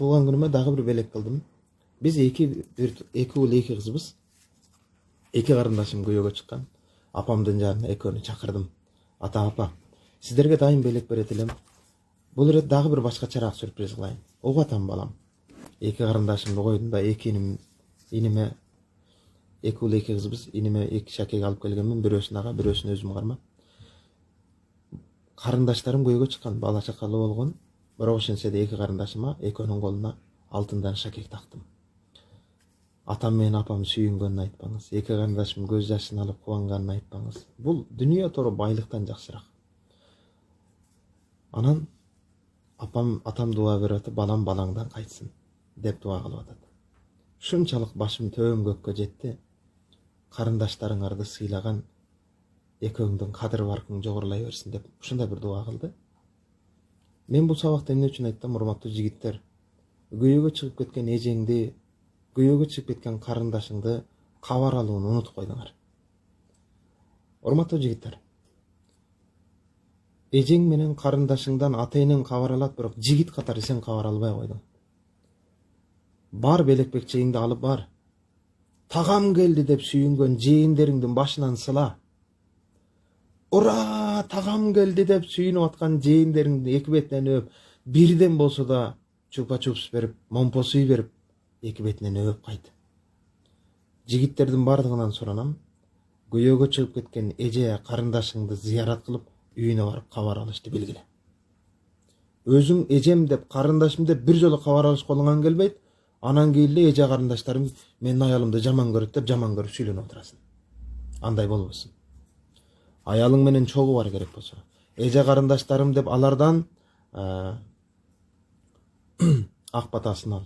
туулган күнүмө дагы бир белек кылдым. Биз эки уул эки кызбыз. Эки карындашым күйөөгө чыккан. Апамдын жанына экөөнү чакырдым. Ата апа, сиздерге дайым белек берет элем. Бул ирет дагы бир башкачараак сюрприз кылайын. Угатам балам. Эки карындашымды койдум да эки иниме эки уул эки кызбыз. Иниме эки шакеге алып келгенмин. Бирөөсүн ага, бирөөсүн өзүм кармап. Карындаштарым күйөөгө чыккан, бала чакалуу болгон. Бирок ошентсе да эки карындашыма экөөнүн колуна алтындан шакек тактым. Атам менен апам сүйүнгөнүн айтпаңыз. Эки карындашым көз жашын алып кубанганын айтпаңыз. Бул дүйнө туру байлыктан жакшыраак. Анан атам дуа берип атып, балам балаңдан кайтсын деп дуа кылып атат. Ушунчалык башым төбөм көккө жетти. Карындаштарыңарды сыйлаган экөөңдүн кадыр баркың жогорулай берсин деп ушундай бир дуа кылды. Мен бул сабакты эмне үчүн айттым, урматтуу жигиттер? Күйөөгө чыгып кеткен эжеңди, күйөөгө чыгып кеткен карындашыңды кабар алууну унутуп койдуңар. Урматтуу жигиттер, эжең менен карындашыңдан ата-энең кабар алат, бирок жигит катары сен кабар албай койдуң. Бар белекбекчегиңди алып бар. Тагам келди деп сүйүнгөн жээндериңдин башынан сыла. Ура, тагам келди деп сүйүнүп аткан жээндериңди эки бетинен өп, бирден болсо да чупа-чупс берип, момпосуй берип, эки бетинен өп кайт. Жигиттердин бардыгынан суранам. Күйөөгө чыгып кеткен эже карындашыңды зыярат кылып, үйүнө барып кабар алышты белгиле. Өзүң эжем деп, карындашым деп бир жолу кабар алыш колуңан келбейт. Анан кийин эле эже карындаштарым менин аялымды жаман көрөт деп жаман көрүп сүйлөнүп отурасың. Андай болбосун. Аялың менен чогуу бар керек болсо. Эже карындаштарым деп алардан ак батасын ал.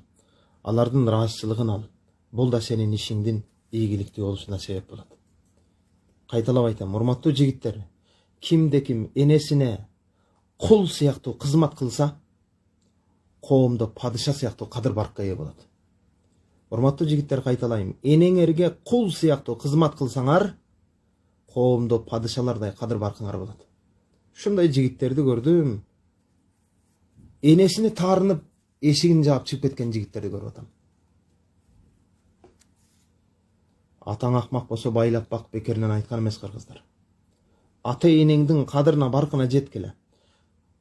Алардын ыраазычылыгын ал. Бул да сенин ишиңдин ийгиликтүү болушуна себеп болот. Кайталап айтам, урматтуу жигиттер, кимде ким энесине кул сыяктуу кызмат кылса, коомдо падыша сыяктуу кадыр баркка ээ болот. Урматтуу жигиттер, кайталайм, энеңерге кул сыяктуу кызмат кылсаңар, коомдо падышалардай кадыр баркыңар болот. Ушундай жигиттерди көрдүм. Энесини таарынып, эшигин жаап чыгып кеткен жигиттерди көрүп атам. Атаң акмак болсо байлап бак бекеринен айткан эмес кыргыздар. Ата энеңдин кадырына баркына жеткиле.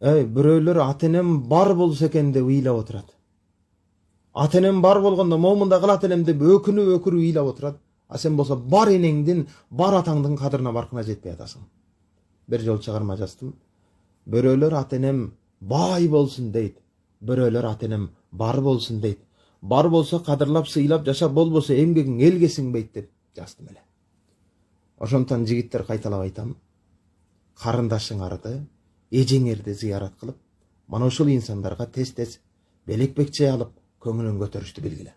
Бирөөлөр ата энем бар болсо экен деп ыйлап отурат. Ата энем бар болгондо момундай кылат элем деп өкүнүп ыйлап отурат. А сен болсо бар энеңдин, бар атаңдын кадырына баркына жетпей атасың. Бир жол чыгарма жаздым. Бирөөлөр ата энем бай болсун дейт. Бирөөлөр ата энем бар болсун дейт. Бар болсо кадырлап сыйлап жашап, болбосо эмгегиң элге сиңбейт деп жаздым эле. Ошондон жигиттер, кайталап айтам, карындашыңарды, эжеңерди зыярат кылып, мана ушул инсандарга тез-тез белек бекче алып, көңүлүн көтөрүштү белгиле.